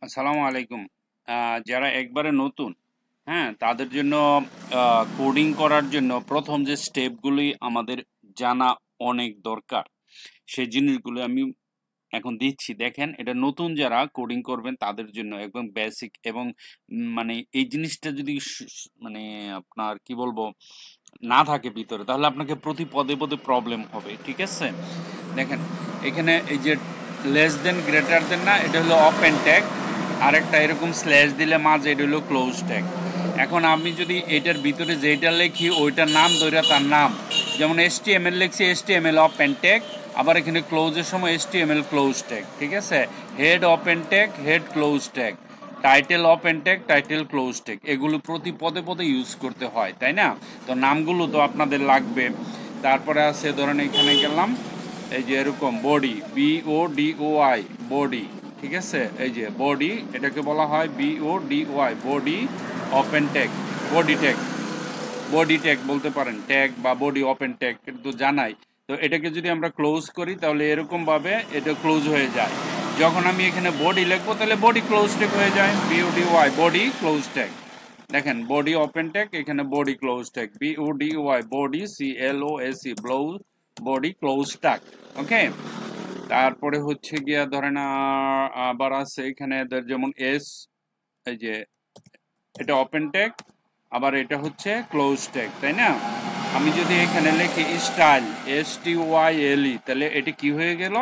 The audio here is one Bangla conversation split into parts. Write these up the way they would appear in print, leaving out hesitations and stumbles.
আসসালামু আলাইকুম। যারা একবারে নতুন, হ্যাঁ, তাদের জন্য কোডিং করার জন্য প্রথম যে স্টেপগুলি আমাদের জানা অনেক দরকার, সেই জিনিসগুলো আমি এখন দিচ্ছি। দেখেন, এটা নতুন যারা কোডিং করবেন তাদের জন্য একদম বেসিক এবং মানে এই জিনিসটা যদি মানে আপনার কি বলবো না থাকে ভিতরে, তাহলে আপনাকে প্রতি পদে পদে প্রবলেম হবে। ঠিক আছে? দেখেন, এখানে এই যে লেস দেন গ্রেটার দেন না, এটা হলো ওপেন ট্যাগ। আরেকটা এরকম স্ল্যাশ দিলে মাঝে, এটা হলো ক্লোজ ট্যাগ। এখন আমি যদি এটার ভিতরে যেটা লিখি ওইটার নাম ধরে তার নাম, যেমন HTML লিখছি, HTML ওপেন ট্যাগ। আবার এখানে ক্লোজের সময় HTML ক্লোজ ট্যাগ। ঠিক আছে? Head open tag, head close tag. Title open tag, title close tag. এগুলো প্রতি পদে পদে ইউজ করতে হয়, তাই না? তো নামগুলো তো আপনাদের লাগবে। তারপরে আছে ধরেন এখানে গেলাম, এই যে এরকম বডি, BODY, বডি। ঠিক আছে? এই যে বডি, এটাকে বলা হয় BODY, body open tag, body tag. Body tag বলতে পারেন, ট্যাগ বা বডি ওপেন ট্যাগ, কিন্তু জানাই। তো এটাকে যদি আমরা ক্লোজ করি তাহলে এরকমভাবে এটা ক্লোজ হয়ে যায়। যখন আমি এখানে বডি লিখবো তাহলে বডি ক্লোজ ট্যাগ হয়ে যায়, BODY, বডি ক্লোজ ট্যাগ। দেখেন, বডি ওপেন ট্যাগ, এখানে body close tag, BODY, body CLOSE, body close tag. Okay. তারপরে হচ্ছে গিয়া ধরেন আবার আছে এখানে যেমন এস, এই যে এটা ওপেন ট্যাগ, আবার এটা হচ্ছে ক্লোজ ট্যাগ, তাই না? আমি যদি এখানে লিখি স্টাইল, STYLE, তাহলে এটি কি হয়ে গেল?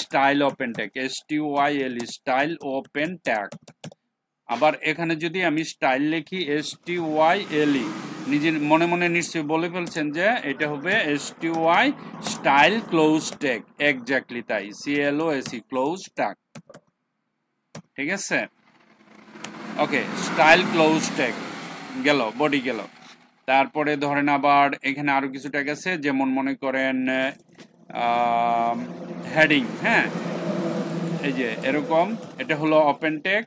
Style open tag, STYLE, style open tag. আবার এখানে যদি আমি স্টাইল লিখি, STYLE, নিজের মনে মনে নিশ্চয়ই বলে ফেলছেন যে এটা হবে STY, style close tag. Exactly তাই, CLOSE, ক্লোজ ট্যাগ। ঠিক আছে? ওকে, স্টাইল ক্লোজ ট্যাগ গেল, বডি গেল। তারপরে ধরেন আবার এখানে আরো কিছু ট্যাগ আছে, যেমন মনে করেন হেডিং। হ্যাঁ, এই যে এরকম, এটা হলো ওপেন ট্যাগ,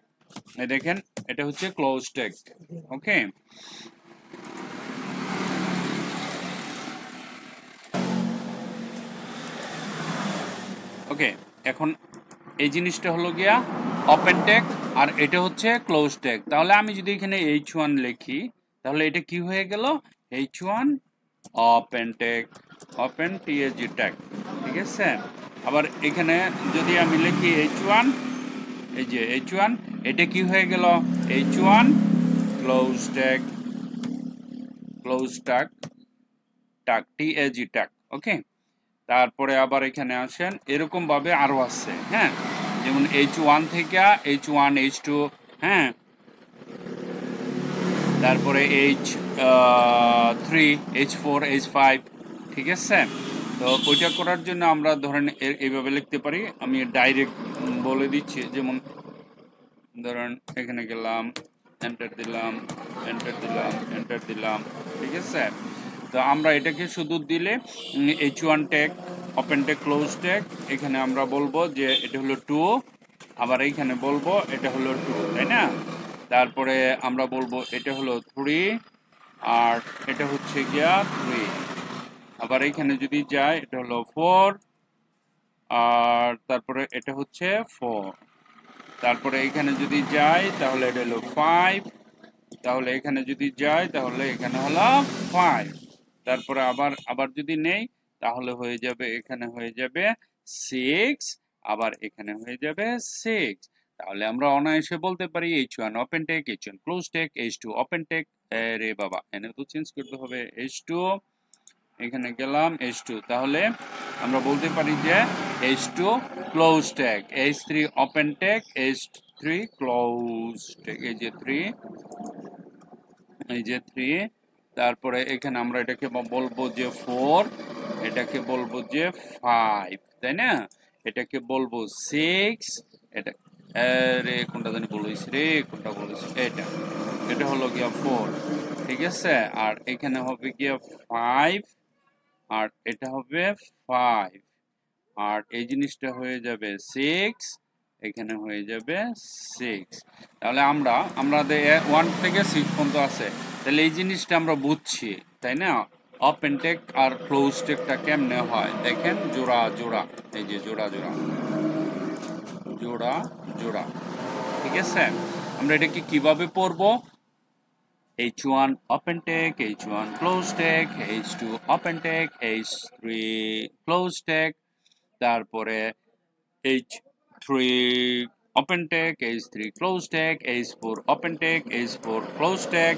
দেখেন এটা হচ্ছে ক্লোজ ট্যাগ। ওকে। ওকে, এখন এই জিনিসটা হলো গিয়া ওপেন ট্যাগ, আর এটা হচ্ছে ক্লোজ ট্যাগ। তাহলে আমি যদি এখানে H1 লিখি, তাহলে এটা কি হয়ে গেল? H1 open tag, open TAG tag. ঠিক আছে? আবার এখানে যদি আমি লিখি H1, এই যে H1, এটা কি হয়ে গেল? H1 close tag, close tag, tag TAG tag. Okay. তারপরে আবার এখানে আসেন, এরকম ভাবে আরো আছে। হ্যাঁ, যেমন H1 থেকে H1, H2, হ্যাঁ, তারপরে H3, H4, H5। ঠিক আছে? তো ওইটা করার জন্য আমরা ধরেন এইভাবে লিখতে পারি। আমি ডাইরেক্ট বলে দিচ্ছি, যেমন ধরেন এখানে গেলাম, এন্টার দিলাম, এন্টার দিলাম, এন্টার দিলাম। ঠিক আছে? তো আমরা এটাকে শুধু দিলে H1 tag, open tag, close tag, এখানে আমরা বলবো যে এটা হলো 2, আবার এইখানে বলবো এটা হলো 2, তাই না? তারপরে আমরা বলবো এটা হলো 3, আর এটা হচ্ছে গিয়া 3। আবার এইখানে যদি যাই, এটা হলো 4, আর তারপরে এটা হচ্ছে 4। তারপরে এখানে যদি যাই তাহলে এটা হলো 5, তাহলে এখানে যদি যাই তাহলে এখানে হলো 5। তারপরে আবার আবার যদি নেই তাহলে হয়ে যাবে, এখানে হয়ে যাবে 6, আবার এখানে হয়ে যাবে 6। তাহলে আমরা অনায়াসে বলতে পারি H1 open tag, H1 close tag, H2 open tag. রে বাবা, এনে তো চেঞ্জ করতে হবে, H2, এখানে গেলাম H2। তাহলে আমরা বলতে পারি যে H2 close tag, H3 open tag, H3 close tag. এই যে 3, এই যে 3। তারপরে এখানে আমরা এটাকে বলবো যে 4, এটাকে বলবো যে 5, তাই না? এটাকে বলবো 6, এটা রে কোনটা জানি বলেছি রে, কোনটা বলেছি, এটা, এটা হলো গিয়া 4। ঠিক আছে? আর এখানে হবে গিয়া 5, আর এটা হবে 5, আর এই জিনিসটা হয়ে যাবে 6, এখানে হয়ে যাবে 6। তাহলে আমরা আমাদের 1 থেকে 6 পর্যন্ত আছে। তাহলে এই জিনিসটা আমরা বুঝছি, তাই না? ওপেন ট্যাগ আর ক্লোজ ট্যাগটা কেমনে হয় দেখেন, জোড়া জোড়া, এই যে জোড়া জোড়া, জোড়া জোড়া। ঠিক আছে? আমরা এটাকে কিভাবে পড়বো? H1 open tag, H1 close tag, H2 open tag, H3 close tag, তারপরে H3 open tag, H3 close tag, H4 open tag, H4 close tag,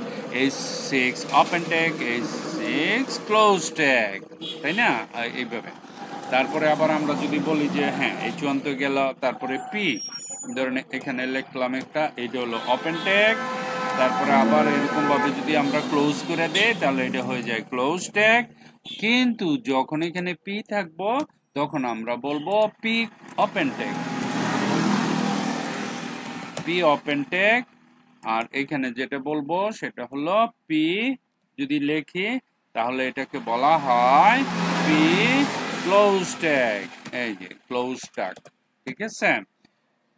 H6 open tag, H6 close tag, তাই না? এইভাবে। তারপরে আবার আমরা যদি বলি যে হ্যাঁ H1 তো গেল, তারপরে P ধরেন এখানে লিখলাম একটা, এটা হলো ওপেন ট্যাগ, তারপরে আবার এরকম ভাবে যদি আমরা ক্লোজ করে দেই তাহলে এটা হয়ে যায় ক্লোজ ট্যাগ। কিন্তু যখন এখানে P থাকবো তখন আমরা বলবো P open tag, P open tag. আর এখানে যেটা বলবো সেটা হলো P যদি লিখি তাহলে এটাকে বলা হয় P ক্লোজ ট্যাগ, এই যে ক্লোজ ট্যাগ, ঠিক আছে?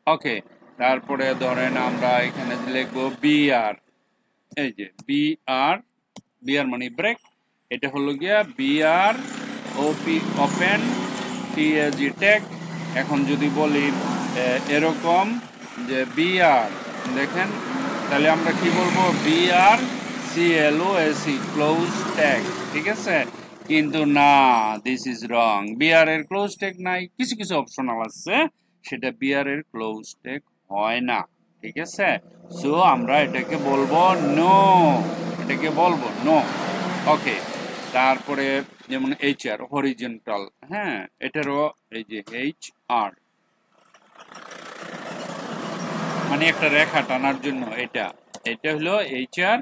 ওকে, তারপরে ধরেন আমরা এখানে লিখবো বিআর, এই যে বিআর, বিআর মানে ব্রেক, এটা হলো গিয়া বিআর ওপি ওপেন টিএজি ট্যাগ। এখন যদি বলি এরকম যে বিআর, দেখেন তাহলে আমরা কি বলবো? বিআর সিএলওএসি ক্লোজ ট্যাগ, ঠিক আছে? কিন্তু না, দিস ইজ রং, বিআর এর ক্লোজ ট্যাগ নাই, কিছু কিছু অপশনাল আছে সেটা বিআর এর ক্লোজ ট্যাগ হয় না, ঠিক আছে? সো আমরা এটাকে বলবো নো, এটাকে বলবো নো। ওকে, তারপরে যেমন এইচআর হরিজন্টাল, হ্যাঁ এটারও এই যে এইচ আর মানে একটা রেখা টানার জন্য, এটা এটা হলো HR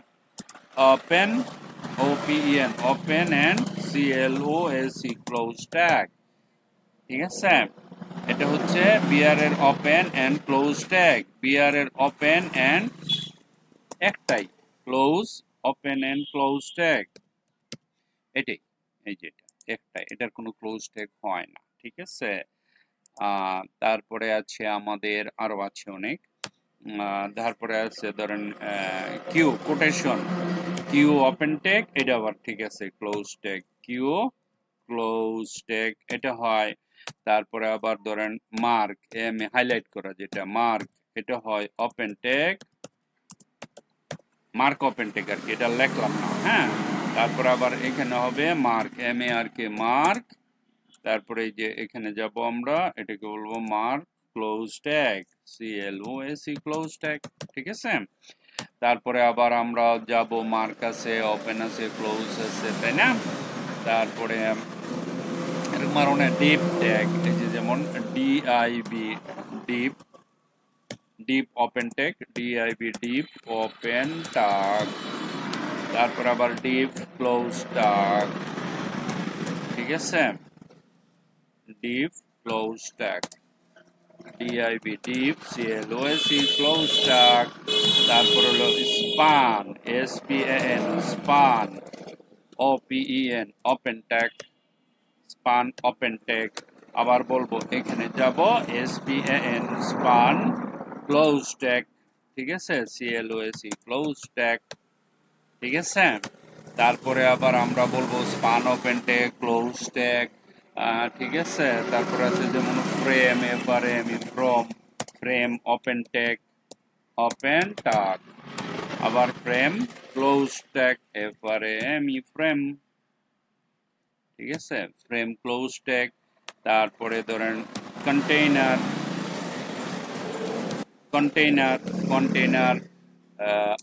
open O P N open and C L O S E close tag, ঠিক আছে? এটা হচ্ছে বিআর এর open and close tag, BR এর ওপেন এন্ড একটাই close, open and close tag, এটাই, এই যে এটা একটাই, এটার কোনো ক্লোজ ট্যাগ হয় না, ঠিক আছে? তারপরে আছে আমাদের আরো আছে অনেক, তারপরে আছে ধরেন Q quotation, Q open tag, এটা আবার ঠিক আছে close tag, Q close tag এটা হয়। তারপরে আবার ধরেন মার্ক, এম হাইলাইট করা যেটা মার্ক, এটা হয় open tag, mark open tag আর কি, এটা লিখলাম না, হ্যাঁ? তারপর আবার এখানে হবে mark, M A R K mark, তারপরে এই যে এখানে যাব আমরা, এটাকে বলবো mark close tag, C L O S E close tag, ঠিক আছে? তারপরে আবার আমরা যাব মার্ক আছে, ওপেন আছে, ক্লোজ আছে, তাই না? তারপরে এরকম আর অনেক ডিপ ট্যাগ, এই যে যেমন D I V div, div open tag, D I V div open tag, তারপর আবার ডিপ ক্লোজ ট্যাগ, ঠিক আছে? Div close tag, D I V div C L O S E close tag, তারপর হলো span, S P N span, O P E N open tag, span open tag. আবার বলবো এখানে যাব এসপিএন স্পান ক্লোজ ট্যাগ, ঠিক আছে? সিএলওএসি ক্লোজ ট্যাগ, ঠিক আছে? তারপরে আবার আমরা বলবো span open tag close tag, ঠিক আছে? তারপরে আছে যেমন frame, F R M frame, frame open tag open tag, আবার frame close tag, F R M frame, ঠিক আছে? Frame close tag. তারপরে ধরেন container, container container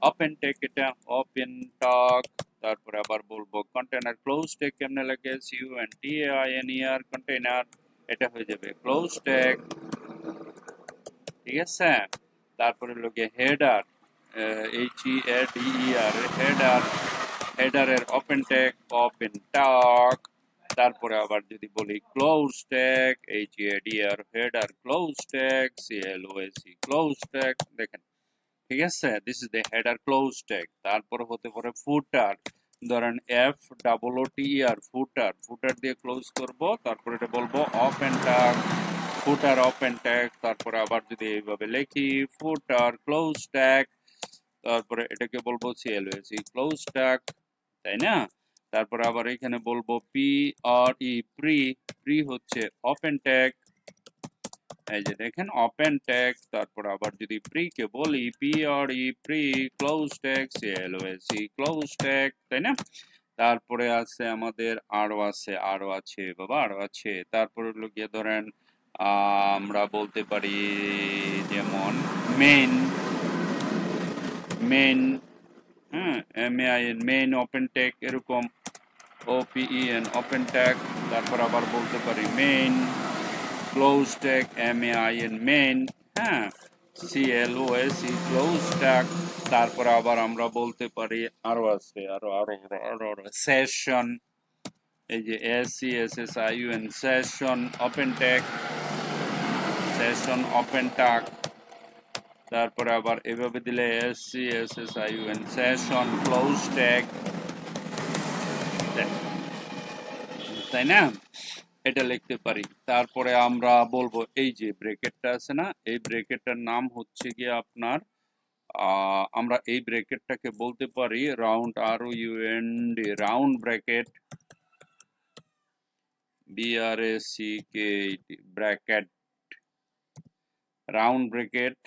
open tag, এটা ওপেন ট্যাগ। তারপরে আবার বলবো কন্টেইনার ক্লোজ ট্যাগ কেমনে লাগে, সিইউএনটিএআইএনইআর কন্টেইনার, এটা হয়ে যাবে ক্লোজ ট্যাগ, ঠিক আছে? তারপরে লোকে হেডার, এইচইএডিইআর হেডার, হেডারের ওপেন ট্যাগ ওপেন ট্যাগ। তারপরে আবার যদি বলি close tag, H E A D R header close tag, C L O S E close tag, দেখেন, ঠিক আছে? This is the header close tag. তারপরে হতে পারে ফুটার, ধরেন এফ ডাবল ও টি আর ফুটার, ফুটার দিয়ে ক্লোজ করব, তারপরে এটা বলবো ওপেন ট্যাগ, ফুটার ওপেন ট্যাগ। তারপরে আবার যদি এইভাবে লিখি ফুটার ক্লোজ ট্যাগ, তারপরে এটাকে বলবো সিএলওএসি ক্লোজ ট্যাগ, তাই না? তারপরে আবার এখানে বলবো পি আর ই প্রি, প্রি হচ্ছে ওপেন ট্যাগ, এই যে দেখেন ওপেন ট্যাগ, তারপর আবার যদি প্রি কে বলি PRE pre close tag, CLOSE close tag, তাই না? তারপরে আছে আমাদের আরো আছে বাবা, আরো আছে। তারপর হলো গিয়ে ধরেন আমরা বলতে পারি যেমন মেইন, মেইন, হ্যাঁ, MAIN মেইন ওপেন ট্যাগ, এরকম OPEN ওপেন ট্যাগ। তারপর আবার বলতে পারি main clause tag, MAIN main, হ্যাঁ, CLOSE ক্লোজ ট্যাগ। তারপর আবার আমরা বলতে পারি আরো আছে, আরো সেশন, এই যে SESSION session open tag, session open tag. তারপরে আবার এভাবে দিলে SCSSION সেশন ক্লোজ ট্যাগ, তাই না? এটা লিখতে পারি। তারপরে আমরা বলবো এই যে ব্র্যাকেটটা আছে না, এই ব্র্যাকেটটার নাম হচ্ছে গিয়ে আপনার আমরা এই ব্র্যাকেটটাকে বলতে পারি round, ROUND, round bracket, BRACKET bracket, round bracket,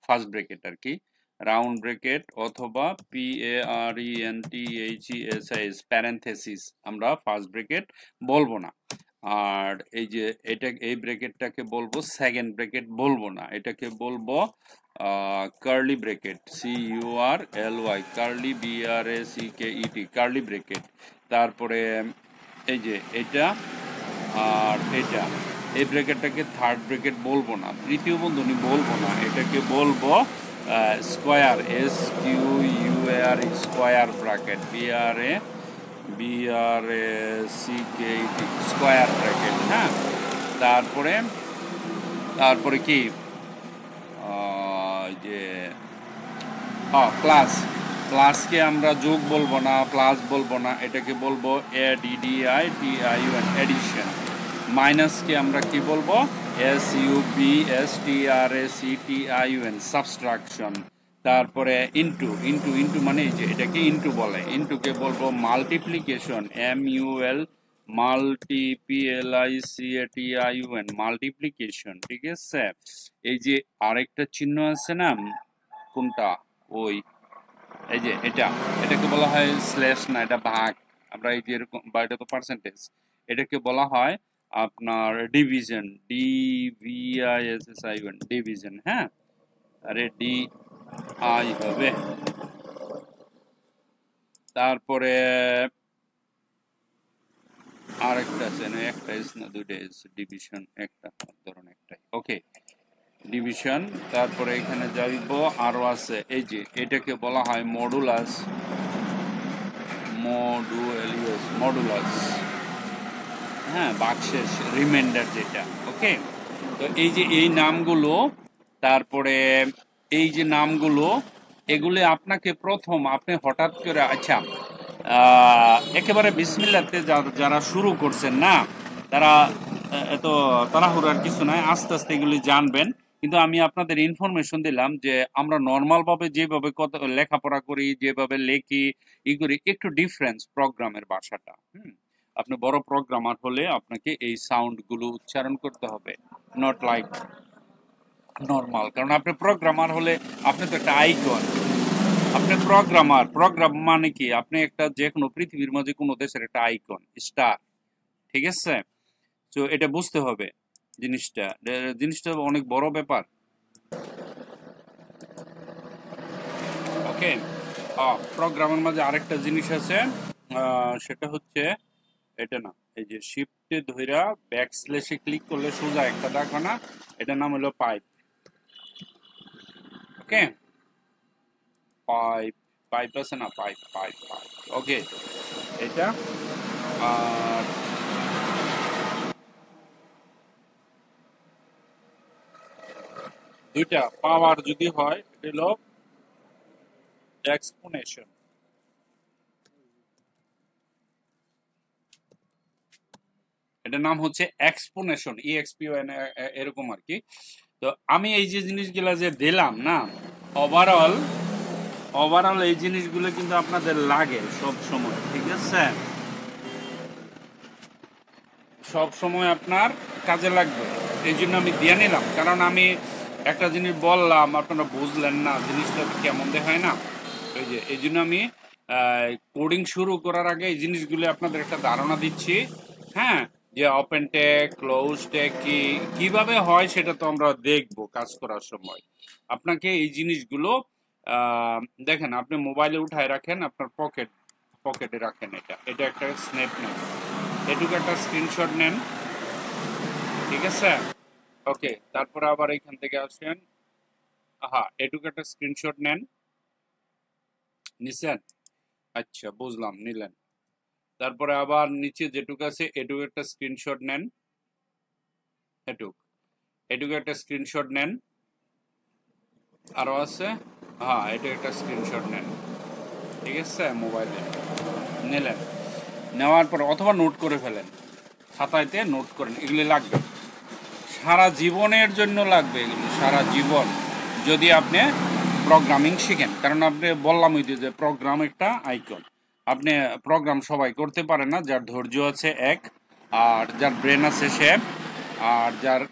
first bracket আর কি, রাউন্ড ব্র্যাকেট, অথবা PARENTHESIS প্যারেনথেসিস, আমরা ফার্স্ট ব্র্যাকেট বলবো না। আর এই যে এই ব্র্যাকেটটাকে বলবো সেকেন্ড ব্র্যাকেট বলবো না, এটাকে বলবো curly bracket, CURLY, curly BRACKET curly bracket. তারপরে এই যে এটা আর এটা, এই ব্র্যাকেটটাকে থার্ড ব্র্যাকেট বলবো না, তৃতীয় বন্ধনী বলবো না, এটাকে বলবো square, SQUAR square bracket, BRACKET square bracket, হ্যাঁ। তারপরে কি যে প্লাসকে আমরা যোগ বলবো না, প্লাস বলবো না, এটাকে বলবো ADDITION এডিশন। মাইনাসকে আমরা কি বলবো? SUBSTRACTION subtraction. তারপরে ইন্টু মানে যে এটাকে ইন্টু বলে, ইন্টুকে বলবো মাল্টিপ্লিকেশন, MUL MULTIPLICATION মাল্টিপ্লিকেশন, ঠিক আছে? এই যে আরেকটা চিহ্ন আছে না, কোনটা? ওই এই যে এটাকে বলা হয় স্ল্যাশ না, এটা ভাগ, আমরা এই যে এরকম, বা এটা তো পার্সেন্টেজ, এটাকে বলা হয় আপনার ডিভিশন, DVISSION ডিভিশন, হ্যাঁ। আরে DI হবে। তারপরে আরেকটা আছে না, একটা ইস না দুইটা ইস, ডিভিশন একটা, ধরুন একটাই, ওকে ডিভিশন। তারপরে এখানে যাইব, আরো আছে এই যে এটাকে বলা হয় মডুলাস, মডুলাস, হ্যাঁ, বাক্সের রিমাইন্ডার যেটা, ওকে। তো এই যে এই নামগুলো, তারপরে এই যে নামগুলো, এগুলি আপনাকে প্রথম আপনি হঠাৎ করে, আচ্ছা একেবারে বিসমিল্লাতে যারা শুরু করছেন না, তারা এত তাড়াহুড়ার কিছু নাই, আস্তে আস্তে এগুলি জানবেন। কিন্তু আমি আপনাদের ইনফরমেশন দিলাম যে আমরা নর্মাল ভাবে যেভাবে লেখাপড়া করি, যেভাবে লেখি ই করি, একটু ডিফারেন্স প্রোগ্রামের ভাষাটা। আপনি বড় প্রোগ্রামার হলে আপনাকে এই সাউন্ড গুলো উচ্চারণ করতে হবে, নট লাইক নর্মাল। কারণ আপনি প্রোগ্রামার হলে আপনি তো একটা আইকন, আপনি প্রোগ্রাম মানে কি, আপনি একটা যে কোনো পৃথিবীর মাঝে কোনো দেশের একটা আইকন, স্টার, ঠিক আছে? তো এটা বুঝতে হবে, জিনিসটা অনেক বড় ব্যাপার, ওকে। প্রোগ্রামের মাঝে আরেকটা জিনিস আছে, সেটা হচ্ছে এটা না, এই যে শিফটে ধইরা ব্যাকস্ল্যাশে ক্লিক করলে সোজা একটা দেখা না, এটার নাম হলো পাইপ, ওকে। পাইপ আছে না, পাইপ, ওকে। এটা আর দুইটা পাওয়ার যদি হয়, এটা হলো এক্সপোনেনশন, এটার নাম হচ্ছে এক্সপোনেনশন, EXPON এরকম আর কি। তো আমি এই যে জিনিসগুলো যে দিলাম না, ওভারঅল এই জিনিসগুলো কিন্তু আপনাদের লাগে সব সময়, ঠিক আছে? সব সময় আপনার কাজে লাগবে। এই জন্য আমি দিয়ে নিলাম, কারণ আমি একটা জিনিস বললাম আপনারা বুঝলেন না, জিনিসটা কেমন দেখায় না। এই জন্য আমি কোডিং শুরু করার আগে এই জিনিসগুলো আপনাদের একটা ধারণা দিচ্ছি। হ্যাঁ, যে ওপেন ট্যাগ ক্লোজ ট্যাগ কিভাবে হয় সেটা তো আমরা দেখবো কাজ করার সময়। আপনাকে এই জিনিসগুলো দেখেন, আপনি মোবাইলে উঠায় রাখেন, আপনার পকেটে রাখেন। এটা একটা স্ন্যাপ নেন, এটুকু একটা স্ক্রিনশট নেন, ঠিক আছে? ওকে, তারপরে আবার এখান থেকে আসেন, এটুকু একটা স্ক্রিনশট নেন, নিছেন? আচ্ছা, বুঝলাম, নিলেন। তারপরে আবার নিচে যেটুকু আছে এটুকু একটা স্ক্রিনশট নেন, এটুকু একটা স্ক্রিনশট নেন, আরো আছে, এটা একটা স্ক্রিনশট নেন, ঠিক আছে? মোবাইলে নিলেন, নেওয়ার পর অথবা নোট করে ফেলেন, খাতায়তে নোট করেন, এগুলি লাগবে সারা জীবনের জন্য, লাগবে এগুলি সারা জীবন যদি আপনি প্রোগ্রামিং শিখেন। কারণ আপনি বললাম ওই যে প্রোগ্রাম একটা আইকন, আপনি প্রোগ্রাম সবাই করতে পারে না, যার ধৈর্য আছে এক, আর যার ব্রেন আছে সে, আর যার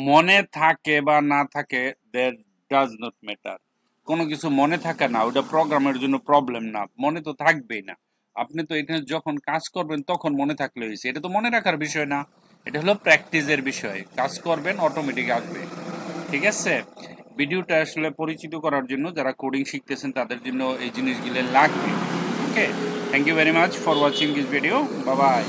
মনে থাকে বা না থাকে, দ্যাট ডাজ নট ম্যাটার। কোনো কিছু মনে থাকে না, ওটা প্রোগ্রামের জন্য প্রবলেম না, মনে তো থাকবেই না। আপনি তো এখানে যখন কাজ করবেন তখন মনে থাকলে হয়েছে, এটা তো মনে রাখার বিষয় না, এটা হলো প্র্যাকটিসের বিষয়। কাজ করবেন অটোমেটিক আসবে, ঠিক আছে? ভিডিওটা আসলে পরিচিত করার জন্য, যারা কোডিং শিখতেছেন তাদের জন্য এই জিনিসগুলো লাগবে। Okay, thank you very much for watching this video, bye by.